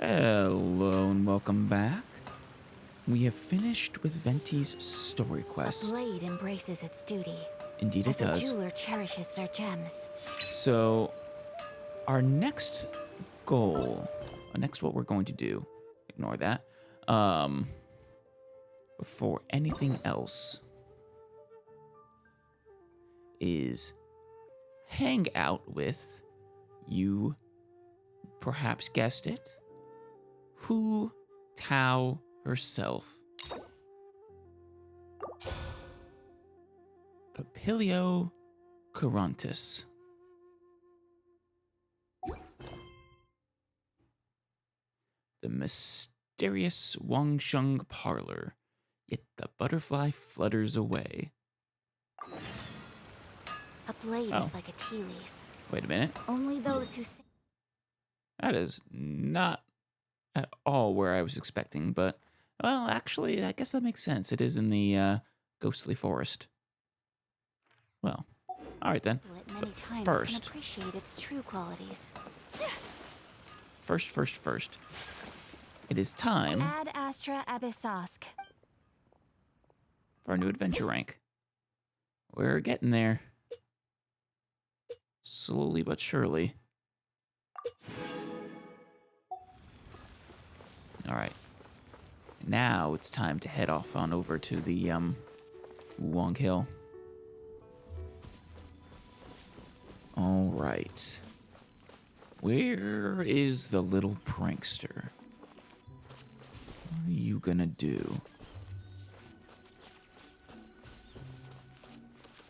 Hello and welcome back. We have finished with Venti's story quest. A blade embraces its duty. Indeed it does. As a jeweler cherishes their gems. So, our next goal, what we're going to do, ignore that, before anything else, is hang out with, you perhaps guessed it, Hu Tao herself. Papilio Carontis. The mysterious Wangsheng parlor, yet the butterfly flutters away. A blade is like a tea leaf. Wait a minute. Only those who sing. That is not at all where I was expecting, but, well, actually, I guess that makes sense. It is in the ghostly forest. Well, all right then. Many times first, can appreciate its true qualities. First. It is time Ad Astra Abyssosk. for a new adventure rank. We're getting there. Slowly but surely. All right. Now it's time to head off on over to the Wong Hill. All right. Where is the little prankster? What are you gonna do?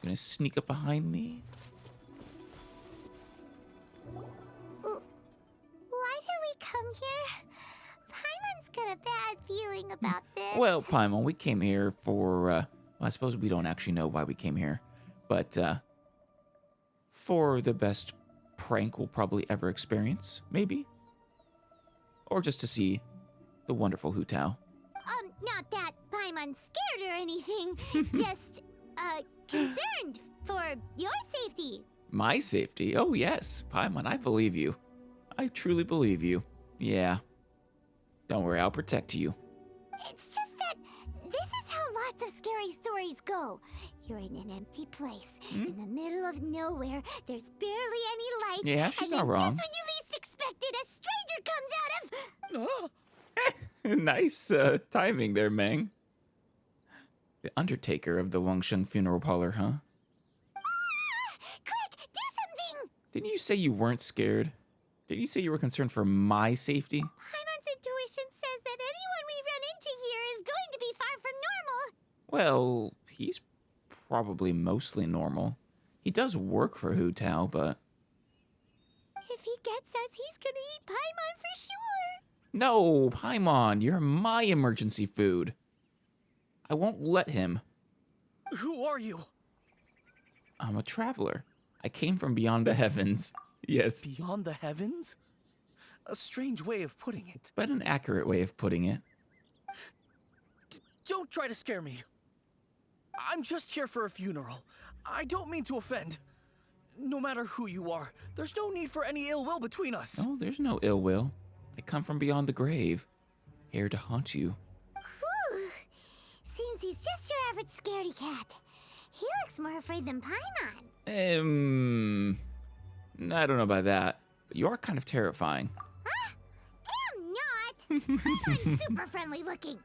Gonna sneak up behind me? Why did we come here? Paimon's got a bad feeling about this. Well, Paimon, we came here for, well, I suppose we don't actually know why we came here, but, for the best prank we'll probably ever experience, maybe? Or just to see the wonderful Hu Tao. Not that Paimon's scared or anything. Just, concerned for your safety. My safety? Oh, yes. Paimon, I believe you. I truly believe you. Yeah. Don't worry, I'll protect you. It's just that this is how lots of scary stories go. You're in an empty place, in the middle of nowhere. There's barely any light. Yeah, she's and not then wrong. just when you least expect it, a stranger comes out of... Nice timing there, Meng. The undertaker of the Wangsheng funeral parlor, huh? Quick, do something! Didn't you say you weren't scared? Didn't you say you were concerned for my safety? Paimon's intuition says that anyone we run into here is going to be far from normal. Well, he's probably mostly normal. He does work for Hu Tao, but... If he gets us, he's gonna eat Paimon for sure. No, Paimon, you're my emergency food. I won't let him. Who are you? I'm a traveler. I came from beyond the heavens. Yes. Beyond the heavens? A strange way of putting it. But an accurate way of putting it. Don't try to scare me. I'm just here for a funeral. I don't mean to offend. No matter who you are, there's no need for any ill will between us. Oh, there's no ill will. I come from beyond the grave, here to haunt you. Whew. Seems he's just your average scaredy cat. He looks more afraid than Paimon. I don't know about that, but you are kind of terrifying. I'm not. Paimon's super friendly looking.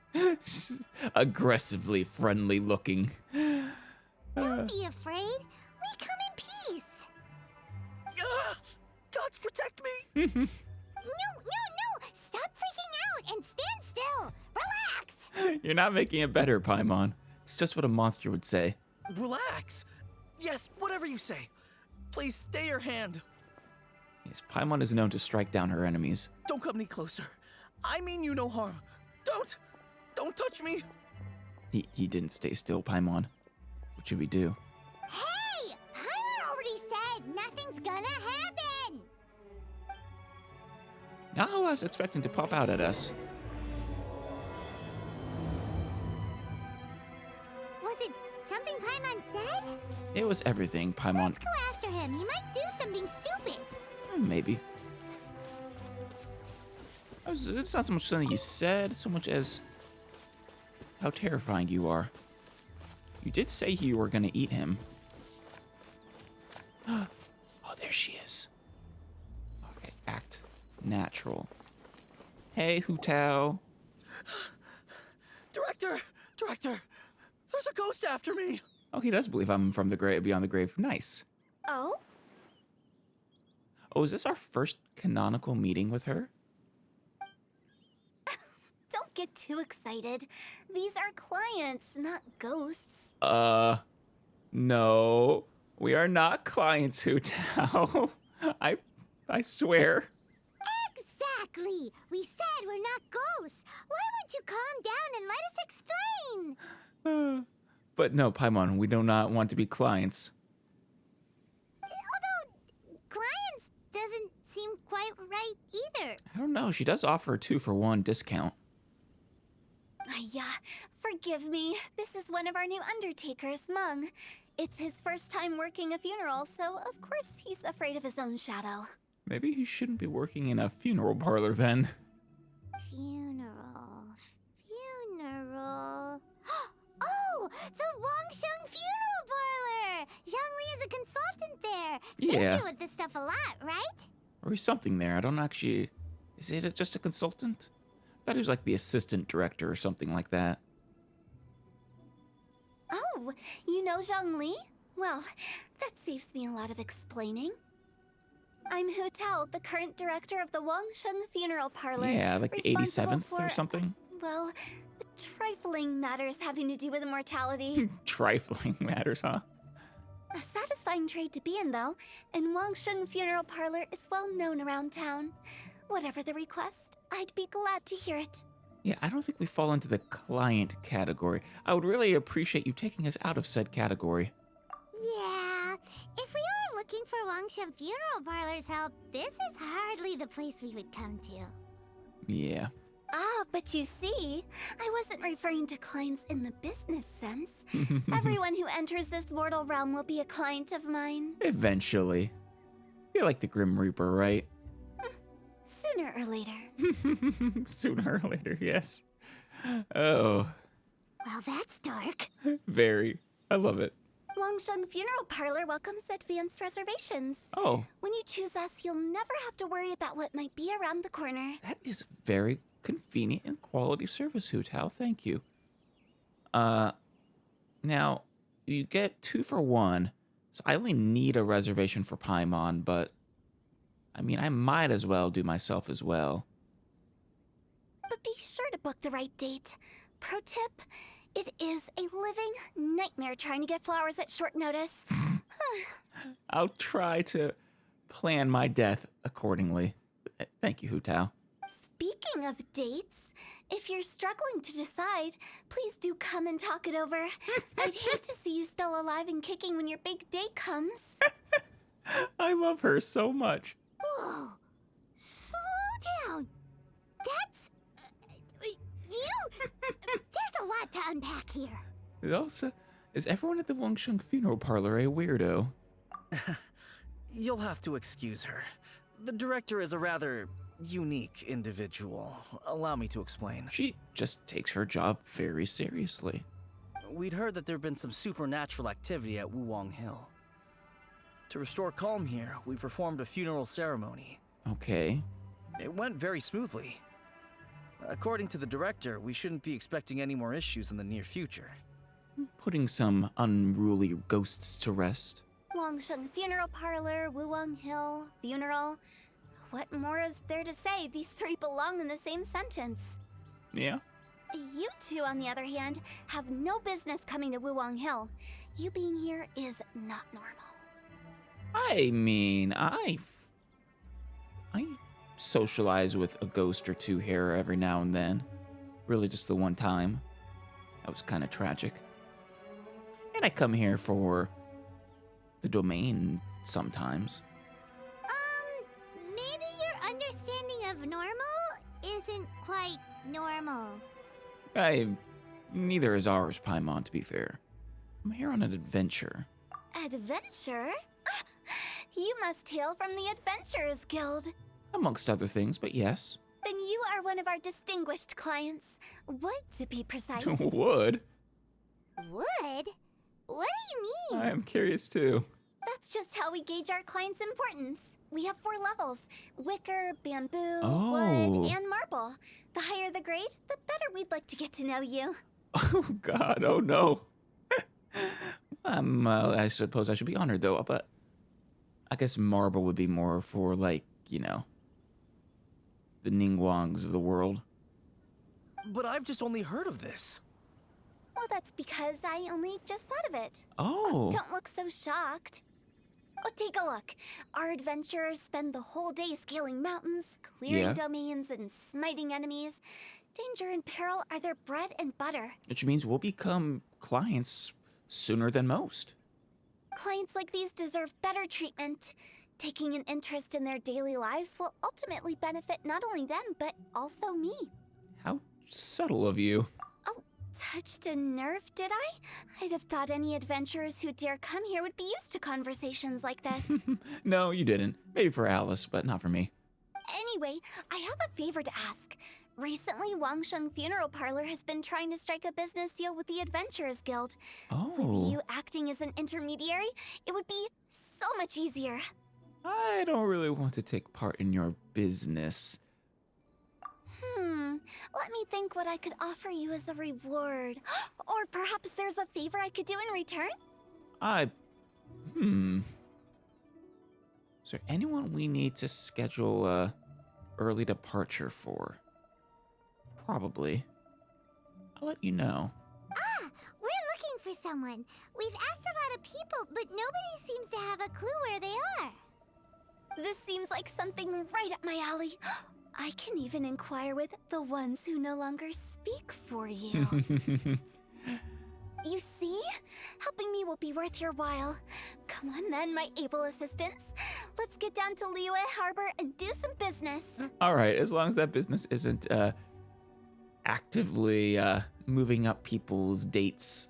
Aggressively friendly looking. Don't be afraid. We come in peace. Gods protect me! No. Stop freaking out and stand still. Relax. You're not making it better, Paimon. It's just what a monster would say. Relax. Yes, whatever you say. Please stay your hand. Yes, Paimon is known to strike down her enemies. Don't come any closer. I mean you no harm. Don't touch me. He didn't stay still, Paimon. What should we do? Hey, Paimon already said nothing's gonna happen. Not who I was expecting to pop out at us. Was it something Paimon said? It was everything, Paimon. Let's go after him. He might do something stupid. Maybe. It's not so much something you said, so much as how terrifying you are. You did say you were gonna eat him. Oh, there she is. Okay, act natural. Hey, Hu Tao. Director, there's a ghost after me. Oh, he does believe I'm from the grave, beyond the grave. Nice. Oh? Oh, is this our first canonical meeting with her? Don't get too excited. These are clients, not ghosts. No. We are not clients, Hu Tao. I swear. Exactly! We said we're not ghosts! Why won't you calm down and let us explain? But no, Paimon, we do not want to be clients. Although, clients doesn't seem quite right either. I don't know. She does offer a 2-for-1 discount. Yeah, forgive me. This is one of our new undertakers, Mung. It's his first time working a funeral, so of course he's afraid of his own shadow. Maybe he shouldn't be working in a funeral parlor then. Funeral. Oh! The Wangsheng Funeral Parlor! Zhongli is a consultant there. Yeah. They deal with this stuff a lot, right? Or he's something there. I don't actually... Is it just a consultant? I thought he was like the assistant director or something like that. Oh, you know Zhongli? Well, that saves me a lot of explaining. I'm Hu Tao, the current director of the Wangsheng Funeral Parlor. Yeah, like the responsible 87th or for, something. Well, trifling matters having to do with immortality. Trifling matters, huh? A satisfying trade to be in, though, and Wangsheng Funeral Parlor is well known around town. Whatever the request, I'd be glad to hear it. Yeah, I don't think we fall into the client category. I would really appreciate you taking us out of said category. Yeah. If we were looking for Wangsheng Funeral Parlor's help, this is hardly the place we would come to. Yeah. Ah, but you see, I wasn't referring to clients in the business sense. Everyone who enters this mortal realm will be a client of mine. Eventually. You're like the Grim Reaper, right? Sooner or later. Sooner or later, yes. Oh, Well, that's dark. very. I love it. Wangsheng Funeral Parlor welcomes advanced reservations. Oh, When you choose us, you'll never have to worry about what might be around the corner. that is very convenient and quality service, Hu Tao. Thank you. Now, you get 2-for-1, so I only need a reservation for Paimon, but I mean, I might as well do myself as well. But be sure to book the right date. Pro tip, it is a living nightmare trying to get flowers at short notice. I'll try to plan my death accordingly. Thank you, Hu Tao. Speaking of dates, if you're struggling to decide, please do come and talk it over. I'd hate to see you still alive and kicking when your big day comes. I love her so much. Whoa! Slow down! That's... you... There's a lot to unpack here. It also, is everyone at the Wangsheng Funeral Parlor a weirdo? You'll have to excuse her. The director is a rather unique individual. Allow me to explain. She just takes her job very seriously. We'd heard that there'd been some supernatural activity at Wuwang Hill. To restore calm here, we performed a funeral ceremony. Okay. It went very smoothly. According to the director, we shouldn't be expecting any more issues in the near future. Putting some unruly ghosts to rest. Wangsheng Funeral Parlor, Wuwang Hill, funeral. What more is there to say? These three belong in the same sentence. Yeah? You two, on the other hand, have no business coming to Wuwang Hill. You being here is not normal. I mean, I socialize with a ghost or two here every now and then. Really just the one time. That was kind of tragic. And I come here for the domain sometimes. Maybe your understanding of normal isn't quite normal. Neither is ours, Paimon, to be fair. I'm here on an adventure. Adventure? You must hail from the Adventurers Guild. Amongst other things, but yes. Then you You are one of our distinguished clients. Wood, to be precise. Would? Wood? What do you mean? I am curious too. That's just how we gauge our clients' importance. We have 4 levels: wicker, bamboo, Oh. wood, and marble. The higher the grade, the better we'd like to get to know you. Oh God, oh no. I suppose I should be honored though, but I guess marble would be more for like, you know, the Ningguangs of the world. But I've just only heard of this. Well, that's because I only just thought of it. Oh. Don't look so shocked. Oh, take a look. Our adventurers spend the whole day scaling mountains, clearing Yeah. domains, and smiting enemies. Danger and peril are their bread and butter. Which means we'll become clients sooner than most. Clients like these deserve better treatment. Taking an interest in their daily lives will ultimately benefit not only them, but also me. How subtle of you. Oh, touched a nerve, did I? I'd have thought any adventurers who dare come here would be used to conversations like this. No, you didn't. Maybe for Alice, but not for me. Anyway, I have a favor to ask. Recently, Wangsheng Funeral Parlor has been trying to strike a business deal with the Adventurers Guild. With Oh. you acting as an intermediary, it would be so much easier. I don't really want to take part in your business. Let me think what I could offer you as a reward. Or perhaps there's a favor I could do in return? Is there anyone we need to schedule a early departure for? Probably. I'll let you know. We're looking for someone. We've asked a lot of people, but nobody seems to have a clue where they are. This seems like something right up my alley. I can even inquire with the ones who no longer speak for you. You see? Helping me will be worth your while. Come on then, my able assistants. Let's get down to Liyue Harbor and do some business. All right, as long as that business isn't actively moving up people's dates.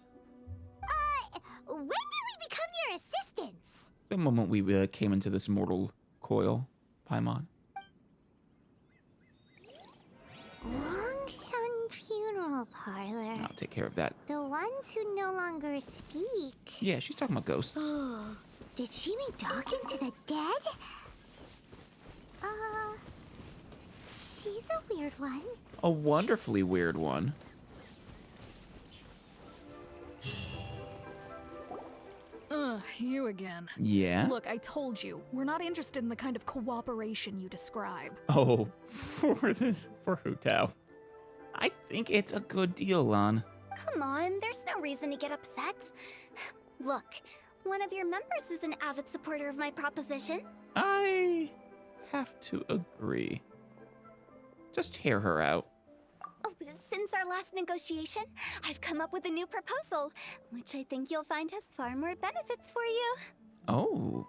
When did we become your assistants? The moment we came into this mortal coil, Paimon. Wangsheng Funeral Parlor. I'll take care of that. The ones who no longer speak. Yeah, she's talking about ghosts. Did she mean talking to the dead? She's a weird one. A wonderfully weird one. You again. Yeah? Look, I told you, we're not interested in the kind of cooperation you describe. Oh, for Hu Tao. I think it's a good deal, Lon. Come on, there's no reason to get upset. Look, one of your members is an avid supporter of my proposition. I have to agree. Just hear her out. Oh, since our last negotiation, I've come up with a new proposal, which I think you'll find has far more benefits for you. Oh.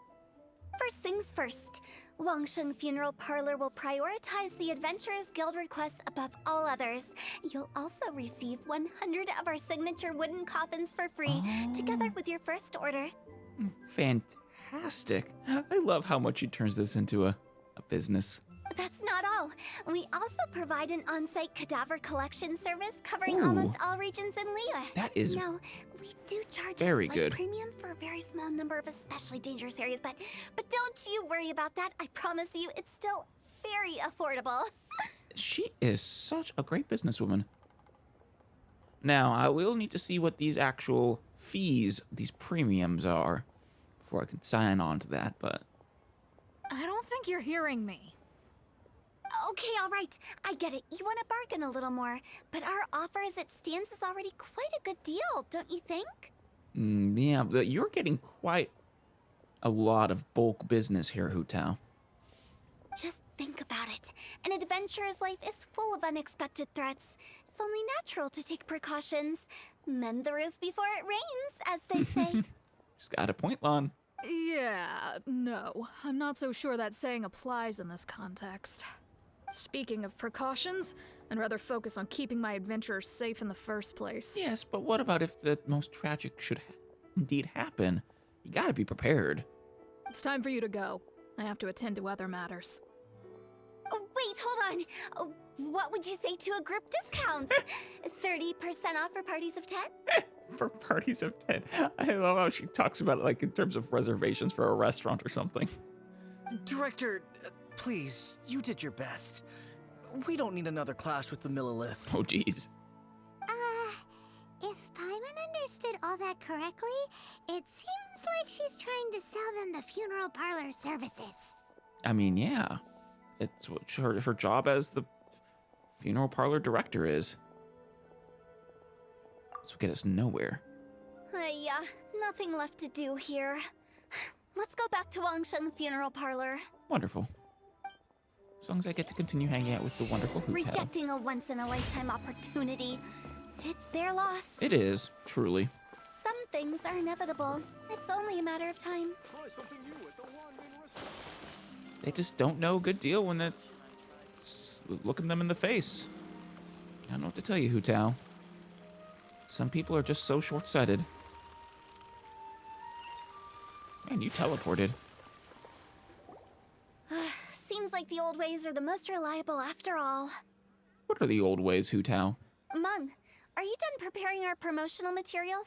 First things first, Wangsheng Funeral Parlor will prioritize the Adventurers Guild requests above all others. You'll also receive 100 of our signature wooden coffins for free, together with your first order. Fantastic. I love how much she turns this into a business. That's not all. We also provide an on-site cadaver collection service covering Ooh. almost all regions in Liyue. That is No, we do charge very a slight good. premium for a very small number of especially dangerous areas, but don't you worry about that. I promise you, it's still very affordable. She is such a great businesswoman. Now, I will need to see what these actual fees, these premiums are, before I can sign on to that, but... I don't think you're hearing me. Okay, all right. I get it. You want to bargain a little more, but our offer as it stands is already quite a good deal, don't you think? Yeah, but you're getting quite a lot of bulk business here, Hu Tao. Just think about it. An adventurer's life is full of unexpected threats. It's only natural to take precautions. Mend the roof before it rains, as they say. She's got a point, Lon. Yeah, no. I'm not so sure that saying applies in this context. Speaking of precautions, I'd rather focus on keeping my adventurers safe in the first place. Yes, but what about if the most tragic should indeed happen? You gotta be prepared. It's time for you to go. I have to attend to other matters. Oh, wait, hold on. Oh, what would you say to a group discount? 30% off for parties of 10? For parties of 10. I love how she talks about it like in terms of reservations for a restaurant or something. Director, please, you did your best. We don't need another clash with the Millilith. Oh, jeez. If Paimon understood all that correctly, it seems like she's trying to sell them the funeral parlor services. I mean, yeah. It's what her job as the funeral parlor director is. This will get us nowhere. Yeah, nothing left to do here. Let's go back to Wangsheng Funeral Parlor. Wonderful. As long as I get to continue hanging out with the wonderful Hu Tao. Rejecting a once-in-a-lifetime opportunity. It's their loss. It is, truly. Some things are inevitable. It's only a matter of time. They just don't know a good deal when it's looking them in the face. I don't know what to tell you, Hu Tao. Some people are just so short-sighted. Man, you teleported. Seems like the old ways are the most reliable after all. What are the old ways, Hu Tao? Mung, are you done preparing our promotional materials?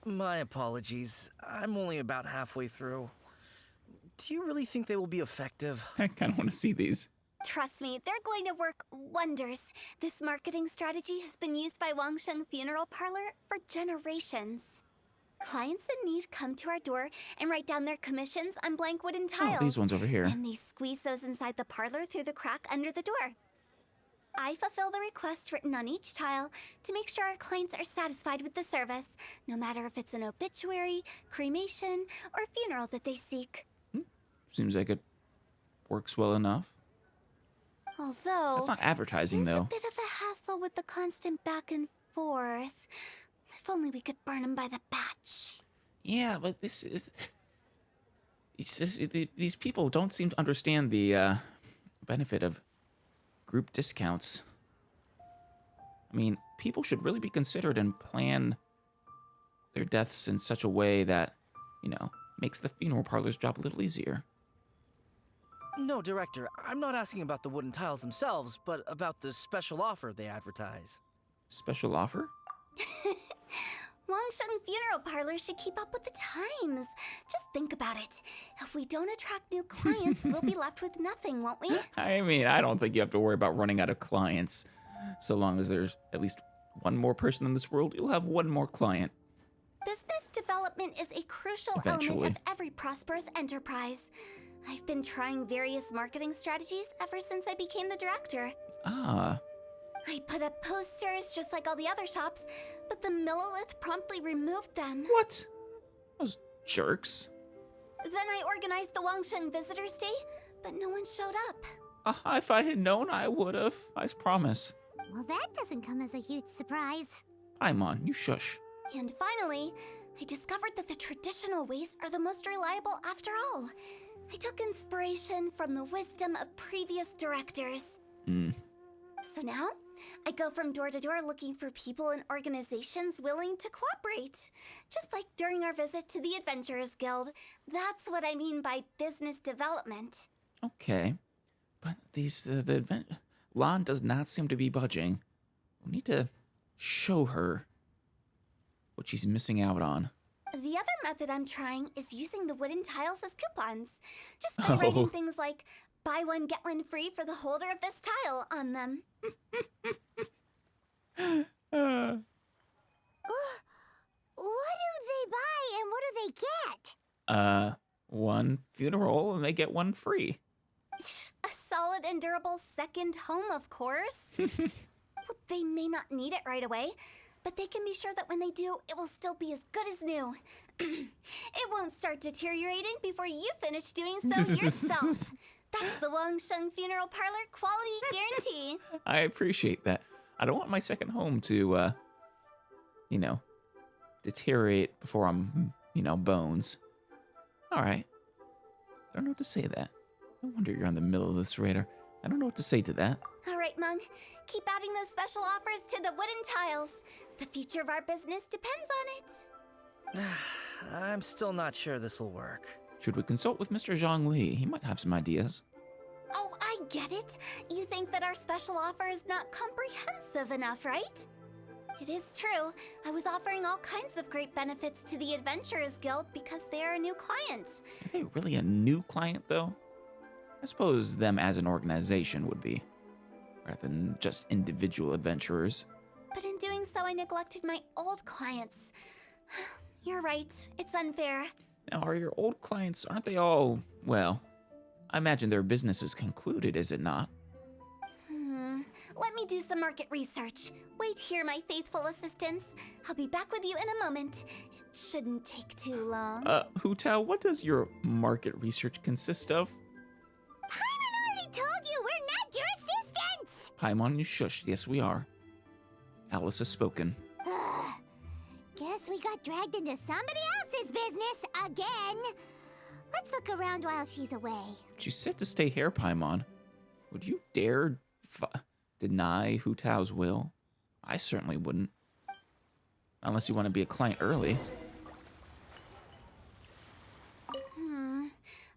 My apologies. I'm only about halfway through. Do you really think they will be effective? I kind of want to see these. Trust me, they're going to work wonders. This marketing strategy has been used by Wangsheng Funeral Parlor for generations. Clients in need come to our door and write down their commissions on blank wooden tiles. Oh, these ones over here. And they squeeze those inside the parlor through the crack under the door. I fulfill the request written on each tile to make sure our clients are satisfied with the service, no matter if it's an obituary, cremation, or funeral that they seek. Seems like it works well enough. Although, That's not advertising, there's though. a bit of a hassle with the constant back and forth. If only we could burn them by the batch. Yeah, but this is... these people don't seem to understand the benefit of group discounts. I mean, people should really be considered and plan their deaths in such a way that, makes the funeral parlor's job a little easier. No, Director, I'm not asking about the wooden tiles themselves, but about the special offer they advertise. Special offer? Wangsheng Funeral Parlor should keep up with the times. Just think about it. If we don't attract new clients, we'll be left with nothing, won't we? I mean, I don't think you have to worry about running out of clients. So long as there's at least one more person in this world, you'll have one more client. Business development is a crucial Eventually. element of every prosperous enterprise. I've been trying various marketing strategies ever since I became the director. Ah, I put up posters just like all the other shops, but the Millilith promptly removed them. what? Those jerks. Then I organized the Wangsheng Visitors Day, but no one showed up. If I had known, I would have. I promise. Well, that doesn't come as a huge surprise. Paimon, you shush. And finally, I discovered that the traditional ways are the most reliable after all. I took inspiration from the wisdom of previous directors. So now, I go from door to door looking for people and organizations willing to cooperate. Just like during our visit to the Adventurers Guild. That's what I mean by business development. Okay. But Lan does not seem to be budging. We need to show her what she's missing out on. The other method I'm trying is using the wooden tiles as coupons. Just by writing things like, buy one, get one free for the holder of this tile on them. What do they buy and what do they get? One funeral and they get one free. A solid and durable second home, of course. Well, they may not need it right away, but they can be sure that when they do, it will still be as good as new. It won't start deteriorating before you finish doing so yourself. That's the Wangsheng Funeral Parlor quality guarantee. I appreciate that. I don't want my second home to, deteriorate before I'm, bones. All right. I don't know what to say to that. No wonder you're on the middle of this radar. I don't know what to say to that. All right, Mung. Keep adding those special offers to the wooden tiles. The future of our business depends on it. I'm still not sure this will work. Should we consult with Mr. Zhang Li? He might have some ideas. Oh, I get it. You think that our special offer is not comprehensive enough, right? It is true. I was offering all kinds of great benefits to the Adventurers Guild because they are a new client. Are they really a new client, though? I suppose them as an organization would be, rather than just individual adventurers. But in doing so, I neglected my old clients. You're right. It's unfair. Now, are your old clients, aren't they all, well, I imagine their business is concluded, is it not? Let me do some market research. Wait here, my faithful assistants. I'll be back with you in a moment. It shouldn't take too long. Hu Tao, what does your market research consist of? Paimon already told you we're not your assistants! Paimon, you shush. Yes, we are. Alice has spoken. Guess we got dragged into somebody else's business again. Let's look around while she's away. She said to stay here, Paimon. Would you dare deny Hu Tao's will? I certainly wouldn't. Unless you want to be a client early.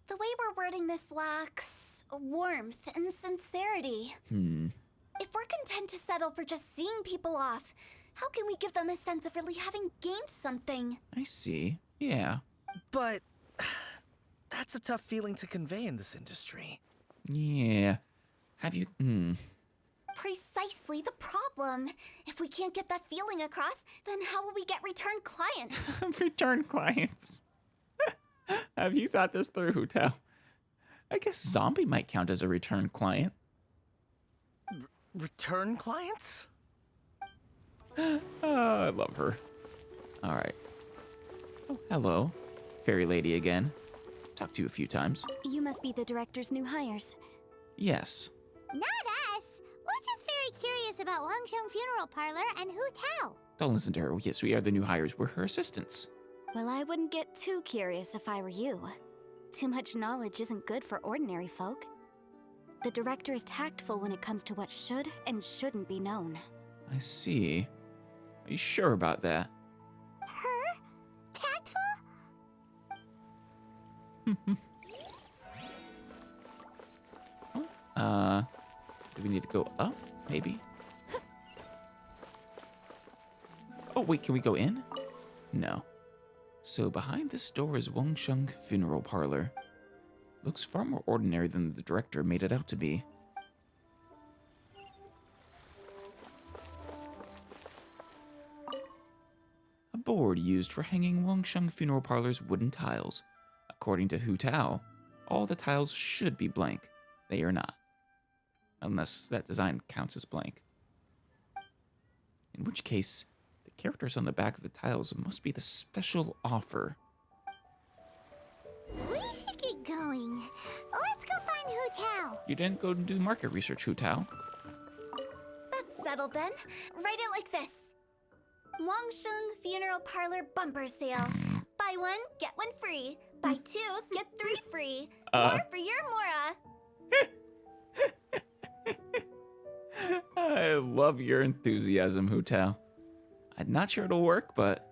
The way we're wording this lacks warmth and sincerity. If we're content to settle for just seeing people off, how can we give them a sense of really having gained something? I see. Yeah. But that's a tough feeling to convey in this industry. Yeah. Have you... Precisely the problem. If we can't get that feeling across, then how will we get return clients? Return clients. Have you thought this through, Hu Tao? I guess Zombie might count as a return client. Return clients? Oh, I love her. All right. Oh, hello. Fairy lady again. Talked to you a few times. You must be the director's new hires. Yes. Not us. We're just very curious about Wangsheng Funeral Parlor and Hu Tao. Don't listen to her. Yes, we are the new hires. We're her assistants. Well, I wouldn't get too curious if I were you. Too much knowledge isn't good for ordinary folk. The director is tactful when it comes to what should and shouldn't be known. I see. Are you sure about that? Her? Tactful? Do we need to go up? Maybe. Oh, wait, can we go in? No. So behind this door is Wangsheng Funeral Parlor. Looks far more ordinary than the director made it out to be. A board used for hanging Wangsheng Funeral Parlor's wooden tiles. According to Hu Tao, all the tiles should be blank. They are not. Unless that design counts as blank. In which case, the characters on the back of the tiles must be the special offer. We should get going. Let's go find Hu Tao. You didn't go and do market research, Hu Tao. That's settled then. Write it like this. Wangsheng Funeral Parlor bumper sale. Buy one, get one free. Buy two, get three free. More for your Mora. I love your enthusiasm, Hu Tao. I'm not sure it'll work, but...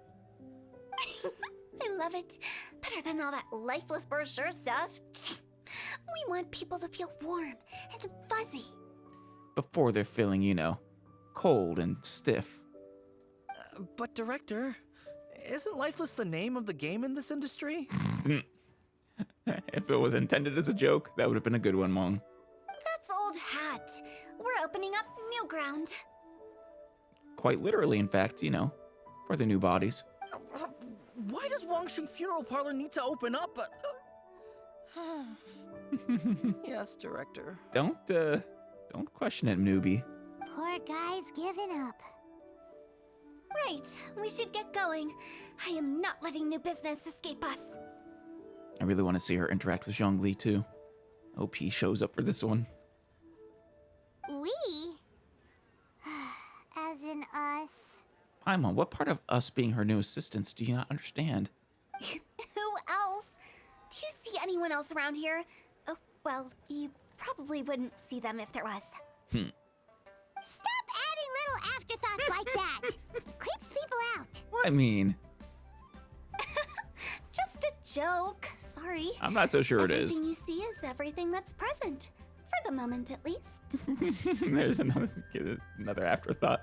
I love it. Better than all that lifeless brochure stuff. We want people to feel warm and fuzzy. before they're feeling, you know, cold and stiff. But Director, isn't Lifeless the name of the game in this industry? If it was intended as a joke, that would have been a good one, Mong. That's old hat. We're opening up new ground. Quite literally, in fact, you know, for the new bodies. Why does Wangsheng Funeral Parlor need to open up? Yes, Director. Don't question it, newbie. Poor guy's given up. Right, we should get going. I am not letting new business escape us. I really want to see her interact with Zhongli, too. OP shows up for this one. We? As in us. Paimon, what part of us being her new assistants do you not understand? Who else? Do you see anyone else around here? Oh, well, you probably wouldn't see them if there was. Stop adding little afterthoughts like that! Creeps people out. I mean, Just a joke. Sorry. I'm not so sure it is. Everything you see is everything that's present. For the moment, at least. There's another afterthought.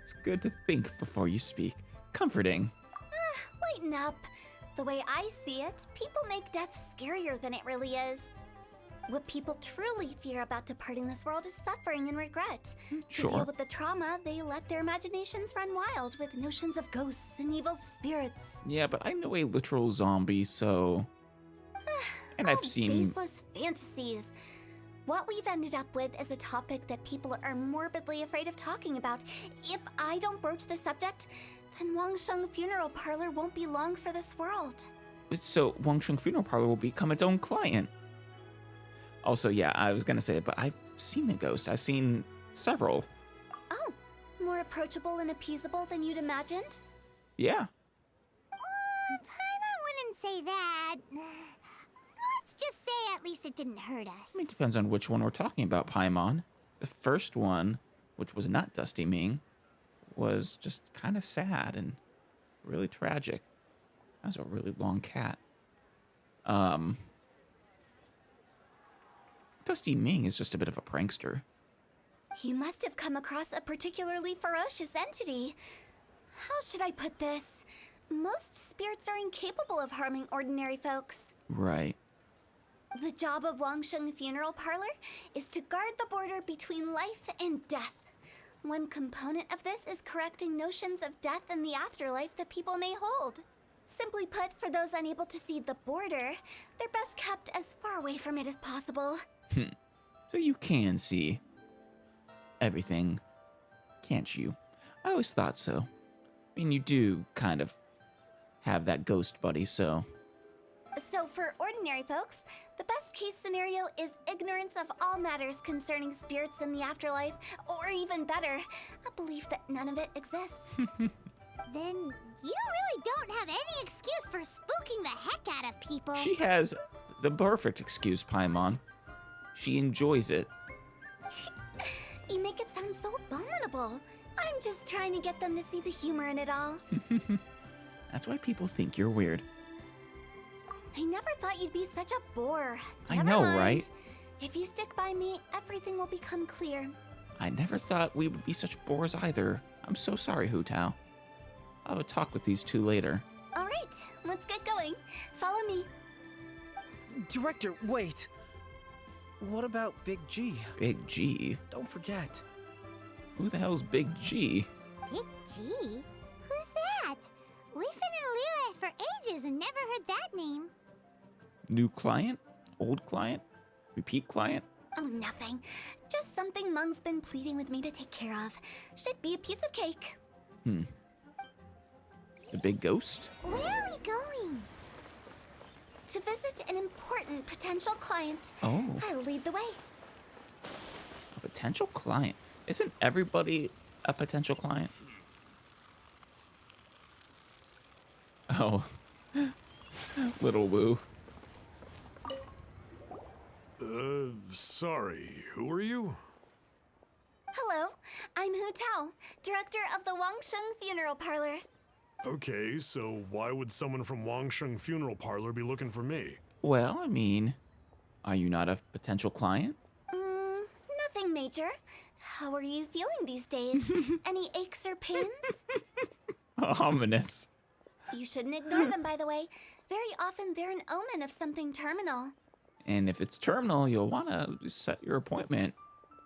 It's good to think before you speak. Comforting. Lighten up. The way I see it, people make death scarier than it really is. What people truly fear about departing this world is suffering and regret. To Sure. deal with the trauma, they let their imaginations run wild with notions of ghosts and evil spirits. Yeah, but I know a literal zombie, so... And I've seen... Baseless fantasies. What we've ended up with is a topic that people are morbidly afraid of talking about. If I don't broach the subject, then Wangsheng Funeral Parlor won't be long for this world. So, Wangsheng Funeral Parlor will become its own client. Also, yeah, I was gonna say it, but I've seen a ghost. I've seen several. Oh, more approachable and appeasable than you'd imagined? Yeah. Paimon wouldn't say that. Let's just say at least it didn't hurt us. I mean, it depends on which one we're talking about, Paimon. The first one, which was not Dusty Ming, was just kind of sad and really tragic. That was a really long cat. Dusty Ming is just a bit of a prankster. You must have come across a particularly ferocious entity. How should I put this? Most spirits are incapable of harming ordinary folks. Right. The job of Wangsheng Funeral Parlor is to guard the border between life and death. One component of this is correcting notions of death and the afterlife that people may hold. Simply put, for those unable to see the border, they're best kept as far away from it as possible. So you can see everything, can't you? I always thought so. I mean, you do kind of have that ghost buddy, so... So for ordinary folks, the best case scenario is ignorance of all matters concerning spirits in the afterlife, or even better, a belief that none of it exists. Then you really don't have any excuse for spooking the heck out of people. She has the perfect excuse, Paimon. She enjoys it. You make it sound so abominable. I'm just trying to get them to see the humor in it all. That's why people think you're weird. I never thought you'd be such a bore. I Never know, mind. right? If you stick by me, everything will become clear. I never thought we would be such bores either. I'm so sorry, Hu Tao. I'll have a talk with these two later. All right, let's get going. Follow me. Director, wait. What about Big G? Big G? Don't forget. Who the hell's Big G? Big G? Who's that? We've been in Liyue for ages and never heard that name. New client? Old client? Repeat client? Oh, nothing. Just something Mung's been pleading with me to take care of. Should be a piece of cake. The big ghost? Where are we going? To visit an important potential client. Oh, I'll lead the way. a potential client. Isn't everybody a potential client? Oh, little Woo. Sorry, who are you? Hello, I'm Hu Tao, director of the Wangsheng Funeral Parlor. Okay, so why would someone from Wangsheng Funeral Parlor be looking for me? Well, I mean, are you not a potential client? Nothing major. How are you feeling these days? Any aches or pains? Ominous. You shouldn't ignore them, by the way. Very often they're an omen of something terminal. And if it's terminal, you'll want to set your appointment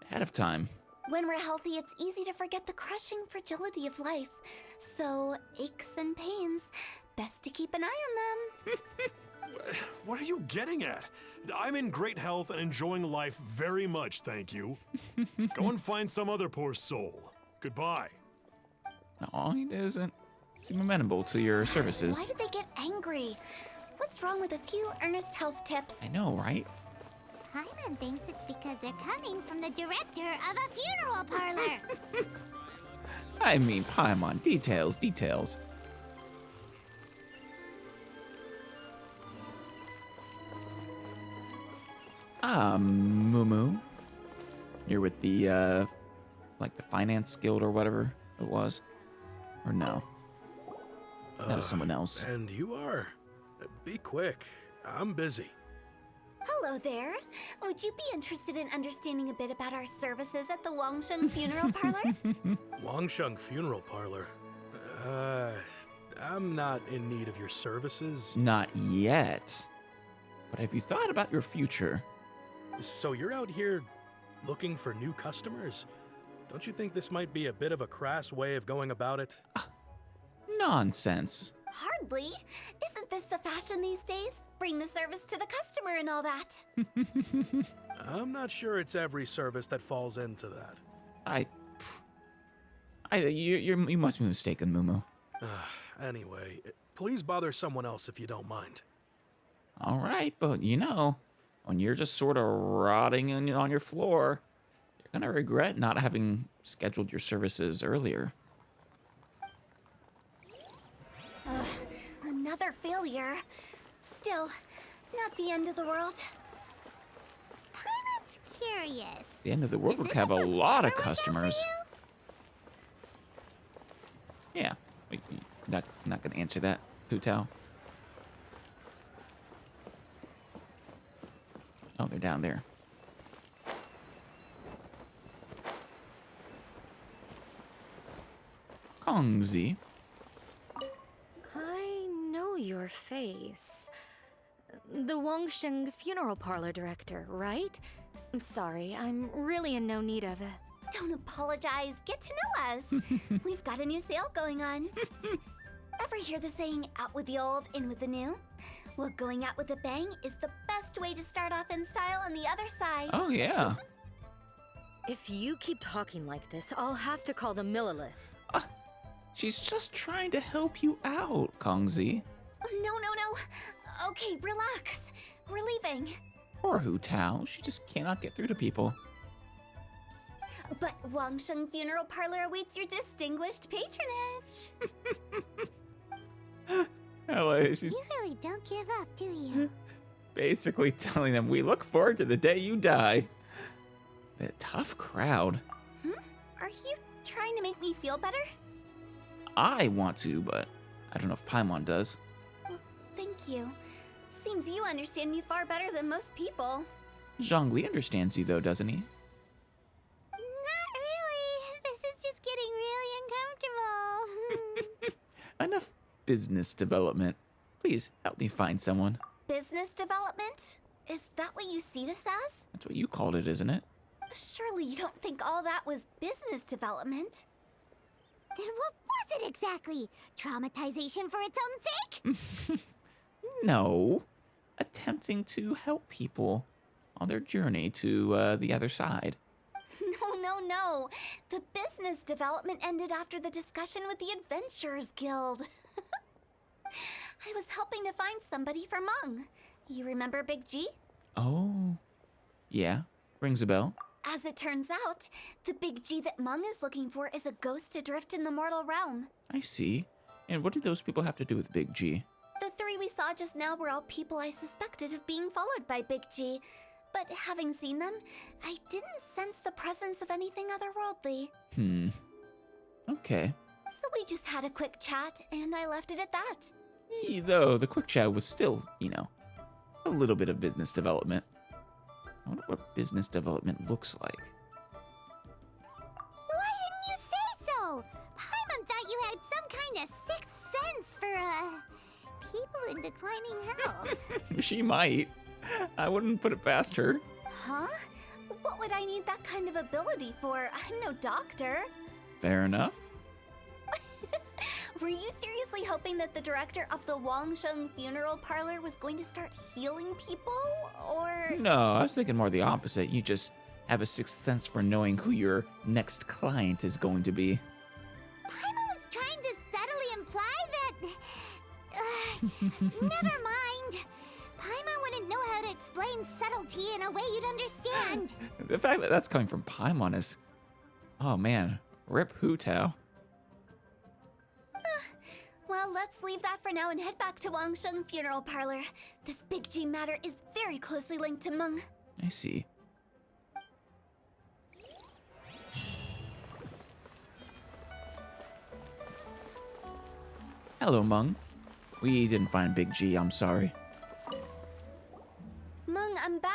ahead of time. When we're healthy, it's easy to forget the crushing fragility of life. So, aches and pains, best to keep an eye on them. What are you getting at? I'm in great health and enjoying life very much, thank you. Go and find some other poor soul. Goodbye. No, he doesn't seem amenable to your services. Why did they get angry? What's wrong with a few earnest health tips? I know, right? Paimon thinks it's because they're coming from the director of a funeral parlor. I mean, Paimon, details, details. Mumu. You're with the, like the finance guild or whatever it was? Or no? That was someone else. And you are? Be quick. I'm busy. Hello there. Would you be interested in understanding a bit about our services at the Wangsheng Funeral Parlor? Wangsheng Funeral Parlor? I'm not in need of your services. Not yet. But have you thought about your future? So you're out here looking for new customers? Don't you think this might be a bit of a crass way of going about it? Nonsense. Hardly. Isn't this the fashion these days? Bring the service to the customer and all that. I'm not sure it's every service that falls into that. You must be mistaken, Mumu. Anyway, please bother someone else if you don't mind. All right, but when you're just sort of rotting on your floor, you're gonna regret not having scheduled your services earlier. Another failure. Still, not the end of the world. Paimon's curious. The end of the world Is would this have a much lot of better workout for customers. you? Yeah, not gonna answer that, Hu Tao. Oh, they're down there. Kongzi. I know your face. The Wangsheng Funeral Parlor director, right? I'm sorry, I'm really in no need of it. Don't apologize. Get to know us. We've got a new sale going on. Ever hear the saying, out with the old, in with the new? Well, going out with a bang is the best way to start off in style on the other side. Oh, yeah. If you keep talking like this, I'll have to call the Millilith. She's just trying to help you out, Kongzi. No. Okay, relax. We're leaving. Poor Hu Tao. She just cannot get through to people. But Wangsheng Funeral Parlor awaits your distinguished patronage. Hello, she's You really don't give up, do you? basically telling them, we look forward to the day you die. A tough crowd. Are you trying to make me feel better? I want to, but I don't know if Paimon does. Thank you. Seems you understand me far better than most people. Zhongli understands you, though, doesn't he? Not really. This is just getting really uncomfortable. Enough business development. Please help me find someone. Business development? Is that what you see this as? That's what you called it, isn't it? Surely you don't think all that was business development? Then what was it exactly? Traumatization for its own sake? No. Attempting to help people on their journey to the other side. No. The business development ended after the discussion with the Adventurers Guild. I was helping to find somebody for Meng. You remember Big G? Oh. Yeah. Rings a bell. As it turns out, the Big G that Meng is looking for is a ghost adrift in the mortal realm. I see. And what do those people have to do with Big G? The three we saw just now were all people I suspected of being followed by Big G. But having seen them, I didn't sense the presence of anything otherworldly. Okay. So we just had a quick chat, and I left it at that. Though the quick chat was still, a little bit of business development. I wonder what business development looks like. Why didn't you say so? Paimon thought you had some kind of sixth sense for, people in declining health. She might. I wouldn't put it past her. Huh? What would I need that kind of ability for? I'm no doctor. Fair enough. Were you seriously hoping that the director of the Wangsheng Funeral Parlor was going to start healing people? Or... No, I was thinking more the opposite. You just have a sixth sense for knowing who your next client is going to be. Paimon was trying to subtly imply that... never mind. Paimon wouldn't know how to explain subtlety in a way you'd understand. The fact that that's coming from Paimon is... Oh man, rip Hu Tao. Well, let's leave that for now and head back to Wangsheng Funeral Parlor. This Big G matter is very closely linked to Meng. I see. Hello, Meng. We didn't find Big G, I'm sorry. Meng, I'm back.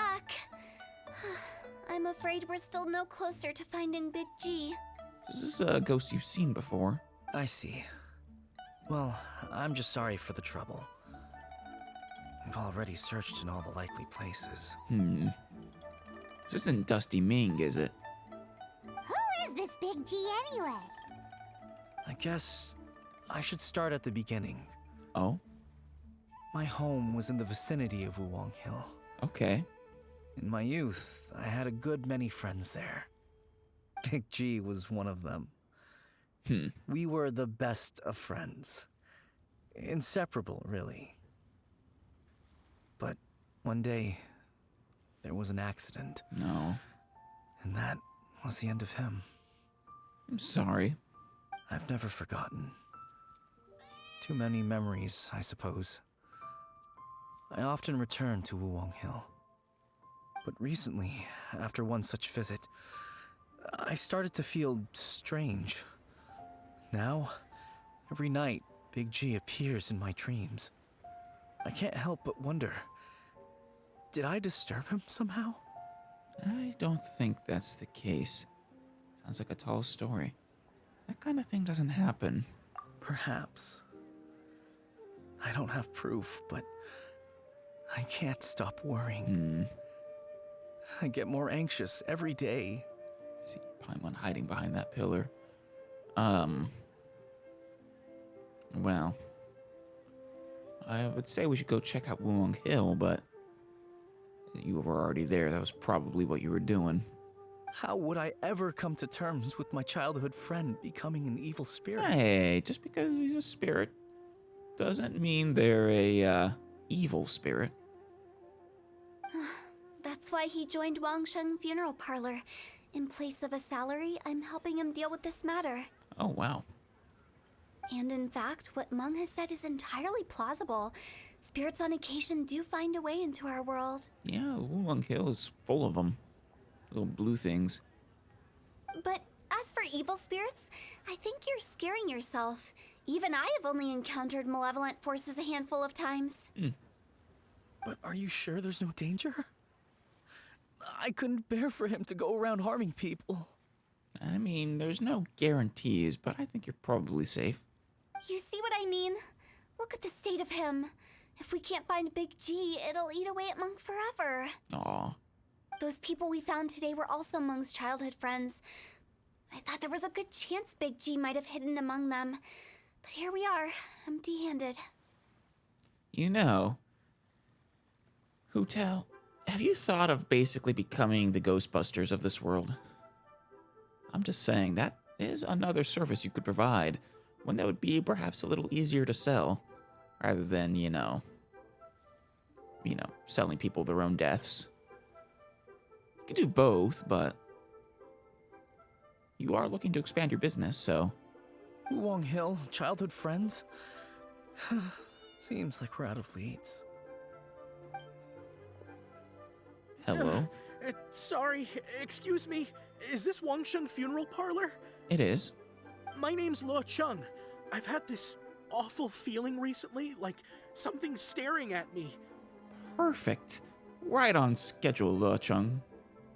closer to finding Big G. Is this a ghost you've seen before? I see. Well, I'm just sorry for the trouble. We've already searched in all the likely places. This isn't Dusty Ming, is it? Who is this Big G anyway? I guess I should start at the beginning. Oh, My home was in the vicinity of Wulong Hill. okay. In my youth, I had a good many friends there. Big G was one of them. We were the best of friends. Inseparable, really. But one day, there was an accident, No. and that was the end of him. I'm sorry. I've never forgotten. Too many memories, I suppose. I often return to Wulong Hill. But recently, after one such visit, I started to feel strange. Now, every night, Big G appears in my dreams. I can't help but wonder, did I disturb him somehow? I don't think that's the case. Sounds like a tall story. That kind of thing doesn't happen. Perhaps. I don't have proof, but I can't stop worrying. I get more anxious every day. See Paimon hiding behind that pillar. Well, I would say we should go check out Wulong Hill, but you were already there. That was probably what you were doing. How would I ever come to terms with my childhood friend becoming an evil spirit? Hey, just because he's a spirit doesn't mean they're a evil spirit. That's why he joined Wangsheng Funeral Parlor. In place of a salary, I'm helping him deal with this matter. Oh, wow. And in fact, what Meng has said is entirely plausible. Spirits on occasion do find a way into our world. Yeah, Wulong Hill is full of them. Little blue things. But as for evil spirits, I think you're scaring yourself. Even I have only encountered malevolent forces a handful of times. But are you sure there's no danger? I couldn't bear for him to go around harming people. I mean, there's no guarantees, but I think you're probably safe. You see what I mean? Look at the state of him. If we can't find Big G, it'll eat away at Monk forever. Aw. Those people we found today were also Monk's childhood friends. I thought there was a good chance Big G might have hidden among them. But here we are, empty-handed. You know, Hu Tao, have you thought of basically becoming the Ghostbusters of this world? I'm just saying, that is another service you could provide, one that would be perhaps a little easier to sell, rather than, you know, selling people their own deaths. You could do both, but you are looking to expand your business, so... Wulong Hill, childhood friends? Seems like we're out of leads. Hello? Sorry, excuse me. Is this Wangsheng Funeral Parlor? It is. My name's Luo Chung. I've had this awful feeling recently, like something's staring at me. Perfect. Right on schedule, Le Chung.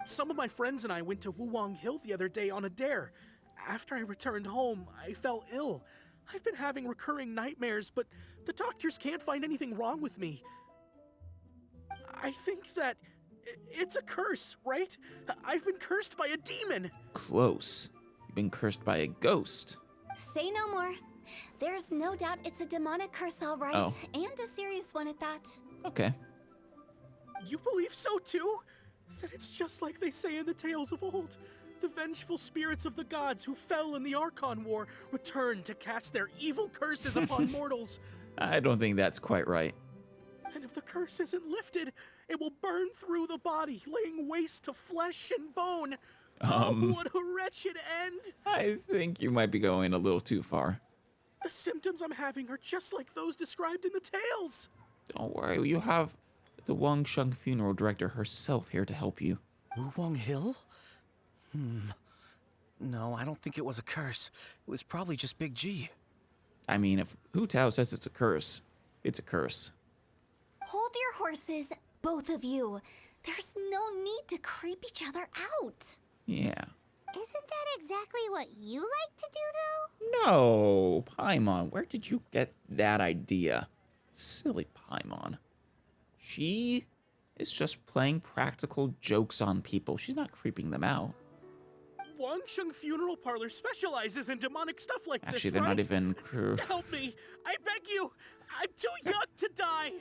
Some of my friends and I went to Wulong Hill the other day on a dare. After I returned home, I fell ill. I've been having recurring nightmares, but the doctors can't find anything wrong with me. I think that it's a curse, right? I've been cursed by a demon. Close. You've been cursed by a ghost. Say no more. There's no doubt it's a demonic curse, all right. Oh. And a serious one at that. Okay. You believe so too? Then it's just like they say in the tales of old. The vengeful spirits of the gods who fell in the Archon War return to cast their evil curses upon mortals. I don't think that's quite right. And if the curse isn't lifted, it will burn through the body, laying waste to flesh and bone. Oh, what a wretched end! I think you might be going a little too far. The symptoms I'm having are just like those described in the tales. Don't worry, you have the Wangsheng funeral director herself here to help you. Wulong Hill? No, I don't think it was a curse. It was probably just Big G. I mean, if Hu Tao says it's a curse, it's a curse. Hold your horses, both of you. There's no need to creep each other out. Yeah. Isn't that exactly what you like to do, though? No, Paimon, where did you get that idea? Silly Paimon. She is just playing practical jokes on people. She's not creeping them out. Wangsheng Funeral Parlor specializes in demonic stuff like this, Actually, they're right? not even Help me! I beg you! I'm too young to die!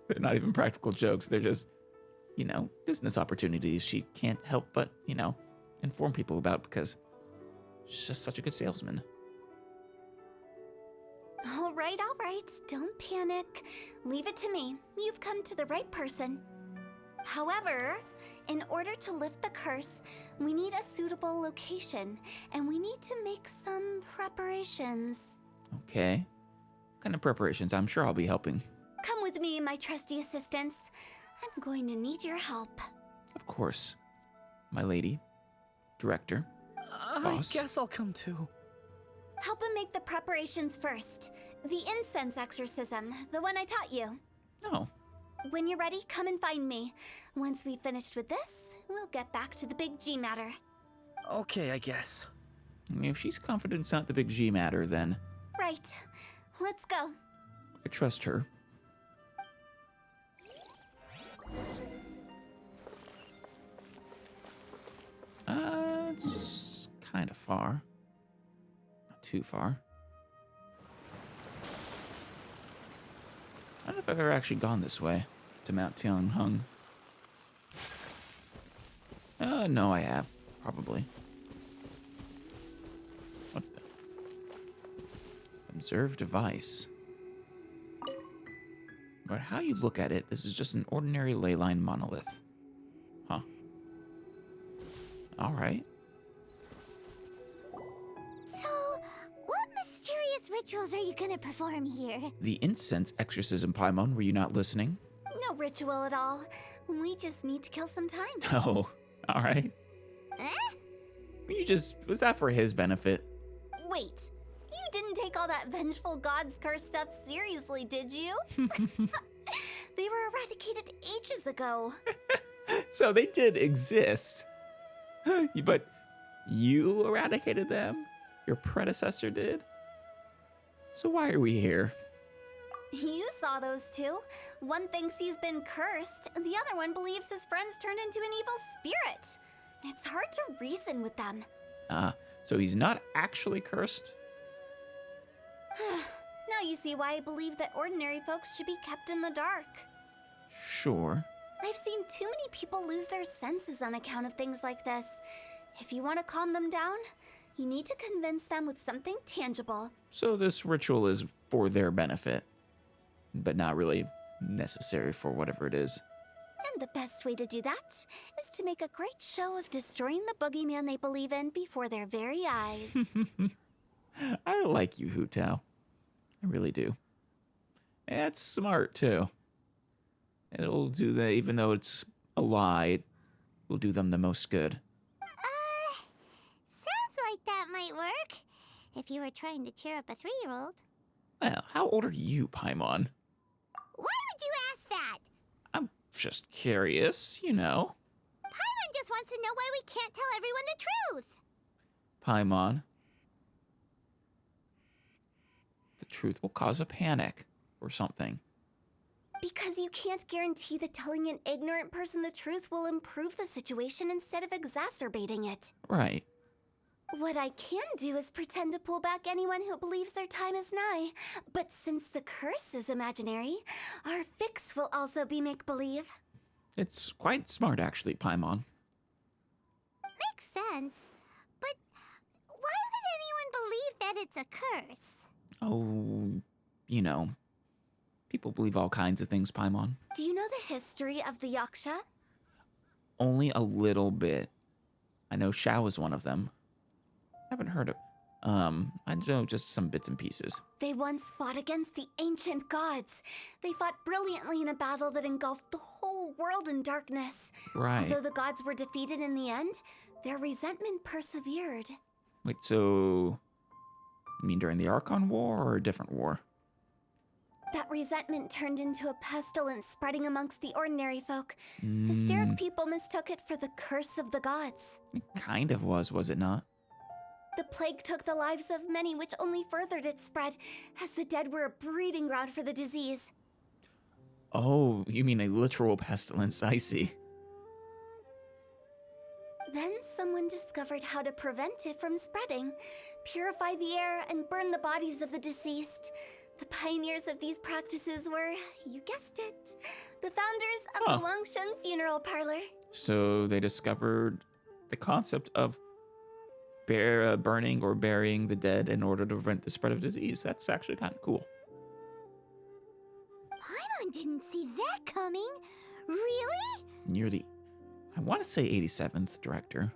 they're not even practical jokes. They're just, business opportunities she can't help but, inform people about because she's just such a good salesman. All right. Don't panic. Leave it to me. You've come to the right person. However, in order to lift the curse, we need a suitable location, and we need to make some preparations. Okay. What kind of preparations? I'm sure I'll be helping. Come with me, my trusty assistants. I'm going to need your help. Of course. My lady. Director. I Boss. guess I'll come too. Help him make the preparations first. The incense exorcism, the one I taught you. Oh, When you're ready, come and find me. Once we've finished with this, we'll get back to the big G matter. Okay, I guess. if she's confident it's not the big G matter, then Right. Let's go. I trust her. It's kind of far. Not too far. I don't know if I've ever actually gone this way to Mount Tianheng. No, I have. Probably. What the? Observe device. But how you look at it, this is just an ordinary ley line monolith. Huh. Alright. So, what mysterious rituals are you gonna perform here? The incense exorcism, Paimon, were you not listening? No ritual at all. We just need to kill some time. Oh, alright. Eh? Was that for his benefit? Wait. You didn't take all that vengeful god's curse stuff seriously, did you? They were eradicated ages ago. So they did exist. But you eradicated them? Your predecessor did? So why are we here? You saw those two. One thinks he's been cursed, and the other one believes his friends turned into an evil spirit. It's hard to reason with them. So he's not actually cursed? Now you see why I believe that ordinary folks should be kept in the dark. Sure. I've seen too many people lose their senses on account of things like this. If you want to calm them down, you need to convince them with something tangible. So this ritual is for their benefit, but not really necessary for whatever it is. And the best way to do that is to make a great show of destroying the boogeyman they believe in before their very eyes. I like you, Hu Tao. I really do. And it's smart, too. It'll do that, even though it's a lie, it will do them the most good. Sounds like that might work. If you were trying to cheer up a 3-year-old. Well, how old are you, Paimon? Why would you ask that? I'm just curious, Paimon just wants to know why we can't tell everyone the truth. Paimon. The truth will cause a panic or something. Because you can't guarantee that telling an ignorant person the truth will improve the situation instead of exacerbating it. Right. What I can do is pretend to pull back anyone who believes their time is nigh. But since the curse is imaginary, our fix will also be make-believe. It's quite smart, actually, Paimon. Makes sense. But why would anyone believe that it's a curse? Oh, people believe all kinds of things, Paimon. Do you know the history of the Yaksha? Only a little bit. I know Shao is one of them. I haven't heard of... I know just some bits and pieces. They once fought against the ancient gods. They fought brilliantly in a battle that engulfed the whole world in darkness. Right. Although the gods were defeated in the end, their resentment persevered. Wait, so... You mean during the Archon War or a different war? That resentment turned into a pestilence spreading amongst the ordinary folk. Hysteric people mistook it for the curse of the gods. It kind of was it not? The plague took the lives of many, which only furthered its spread, as the dead were a breeding ground for the disease. Oh, you mean a literal pestilence, I see. Then someone discovered how to prevent it from spreading, purify the air, and burn the bodies of the deceased. The pioneers of these practices were, you guessed it, the founders of the Wangsheng Funeral Parlor. So they discovered the concept of burning or burying the dead in order to prevent the spread of disease. That's actually kind of cool. Paimon didn't see that coming. Really? You're the, I want to say 87th director.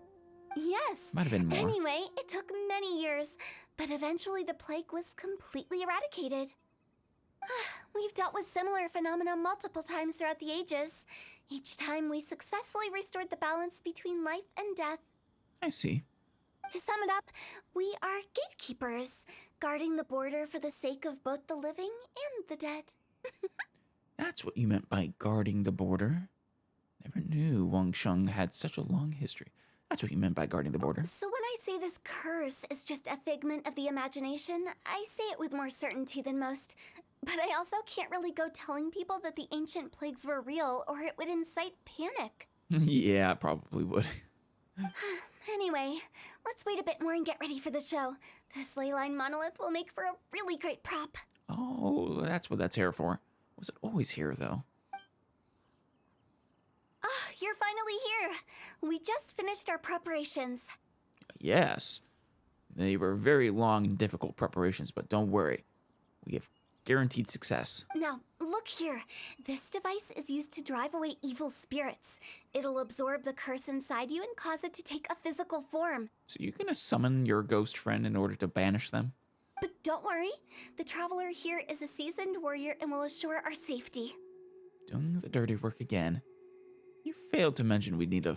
Yes. Might have been more. Anyway, it took many years, but eventually the plague was completely eradicated. We've dealt with similar phenomena multiple times throughout the ages. Each time we successfully restored the balance between life and death. I see. To sum it up, we are gatekeepers, guarding the border for the sake of both the living and the dead. That's what you meant by guarding the border. Never knew Wangsheng had such a long history. That's what you meant by guarding the border. So when I say this curse is just a figment of the imagination, I say it with more certainty than most. But I also can't really go telling people that the ancient plagues were real, or it would incite panic. Yeah, probably would. Anyway, let's wait a bit more and get ready for the show. This leyline monolith will make for a really great prop. Oh, that's what that's here for. Was it always here, though? Ah, you're finally here. We just finished our preparations. Yes. They were very long and difficult preparations, but don't worry. We have guaranteed success. Now, look here. This device is used to drive away evil spirits. It'll absorb the curse inside you and cause it to take a physical form. So you're gonna summon your ghost friend in order to banish them? But don't worry. The traveler here is a seasoned warrior and will assure our safety. Doing the dirty work again. You failed to mention we'd need to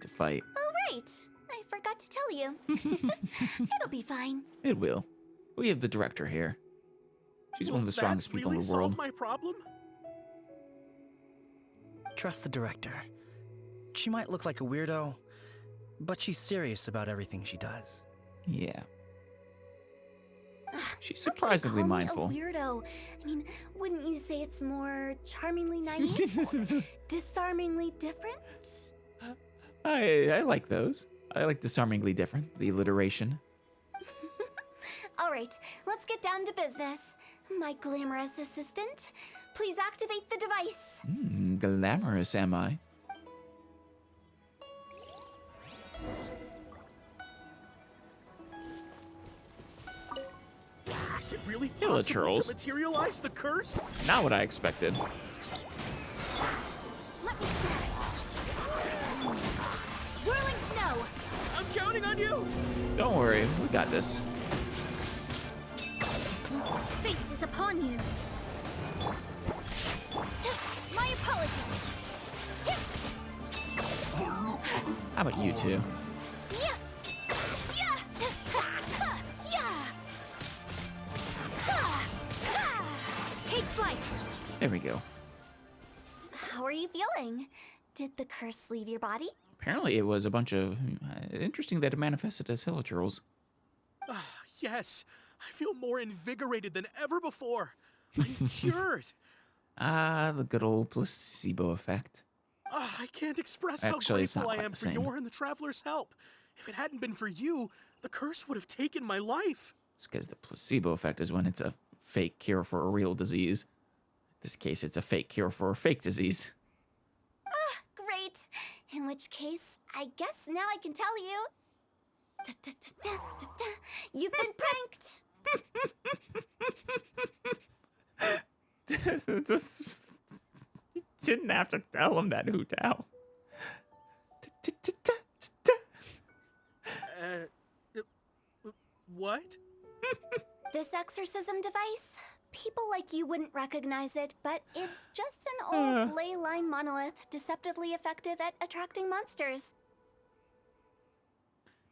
fight. Oh, right. I forgot to tell you. It'll be fine. It will. We have the director here. She's one of the strongest people in the world. Solve my problem? Trust the director. She might look like a weirdo, but she's serious about everything she does. Yeah. She's How can you surprisingly call me mindful. a weirdo. I mean, wouldn't you say it's more charmingly naive? Or disarmingly different? I like those. I like disarmingly different, the alliteration. All right, let's get down to business. My glamorous assistant, please activate the device. Glamorous, am I? Is it really Hello, possible Charles. to materialize the curse? Not what I expected. Let me start. Whirling snow. I'm counting on you! Don't worry, we got this. Fate is upon you. My apologies. How about you two? Yeah. Yeah. Yeah. Take flight. There we go. How are you feeling? Did the curse leave your body? Apparently it was a bunch of... interesting that it manifested as hilichurls. Yes, I feel more invigorated than ever before. I'm cured. Ah, the good old placebo effect. I can't express Actually, how it's not grateful I quite am the for same. your and the Traveler's help. If it hadn't been for you, the curse would have taken my life. It's because the placebo effect is when it's a fake cure for a real disease. In this case, it's a fake cure for a fake disease. Great. In which case, I guess now I can tell you. You've been pranked. Just didn't have to tell him that, Hutao. What? This exorcism device, people like you wouldn't recognize it, but it's just an old ley line monolith, deceptively effective at attracting monsters.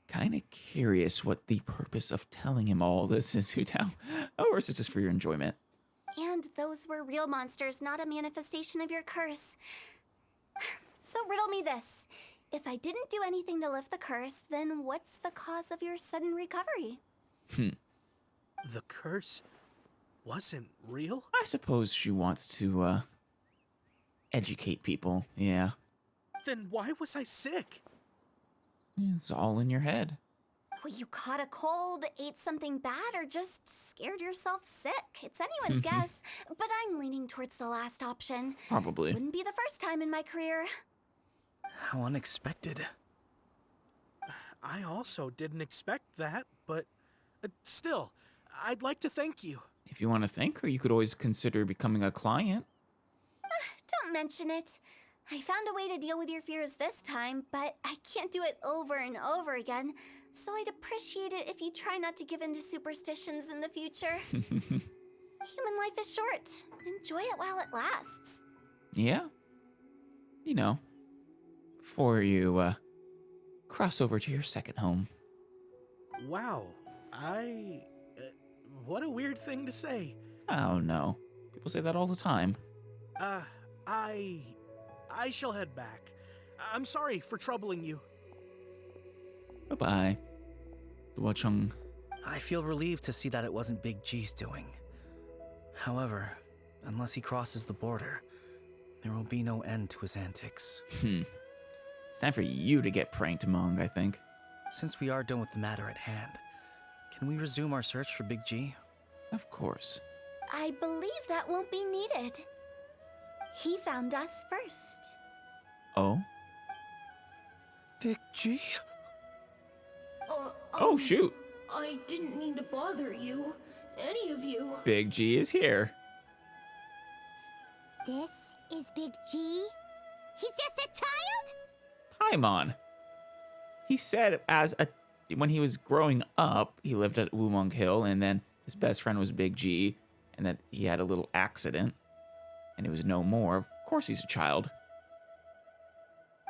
Kinda curious what the purpose of telling him all this is, Hutao. Or is it just for your enjoyment? And those were real monsters, not a manifestation of your curse. So riddle me this. If I didn't do anything to lift the curse, then what's the cause of your sudden recovery? The curse wasn't real? I suppose she wants to, educate people, yeah. Then why was I sick? It's all in your head. Well, you caught a cold, ate something bad, or just scared yourself sick. It's anyone's guess, but I'm leaning towards the last option. Probably. Wouldn't be the first time in my career. How unexpected. I also didn't expect that, but still, I'd like to thank you. If you want to thank her, you could always consider becoming a client. Don't mention it. I found a way to deal with your fears this time, but I can't do it over and over again. So I'd appreciate it if you try not to give in to superstitions in the future. Human life is short. Enjoy it while it lasts. Yeah. You know, before you, cross over to your second home. Wow, what a weird thing to say. Oh, no. People say that all the time. I shall head back. I'm sorry for troubling you. Bye-bye. Duacheng. I feel relieved to see that it wasn't Big G's doing. However, unless he crosses the border, there will be no end to his antics. It's time for you to get pranked, Mong, I think. Since we are done with the matter at hand, can we resume our search for Big G? Of course. I believe that won't be needed. He found us first. Oh? Big G? Oh, shoot. I didn't mean to bother you. Any of you. Big G is here. This is Big G? He's just a child? Paimon. He said when he was growing up, he lived at Wumong Hill, and then his best friend was Big G, and that he had a little accident, and it was no more. Of course he's a child.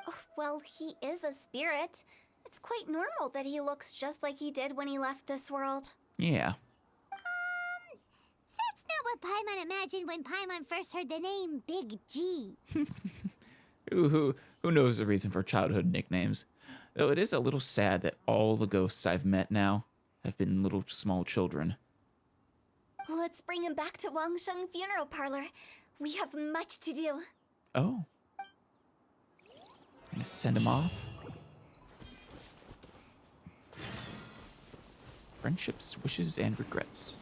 Oh, well, he is a spirit. It's quite normal that he looks just like he did when he left this world. Yeah. That's not what Paimon imagined when Paimon first heard the name Big G. Who knows the reason for childhood nicknames? Though it is a little sad that all the ghosts I've met now have been little small children. Let's bring him back to Wangsheng Funeral Parlor. We have much to do. Oh. Gonna send him off? Friendships, wishes, and regrets.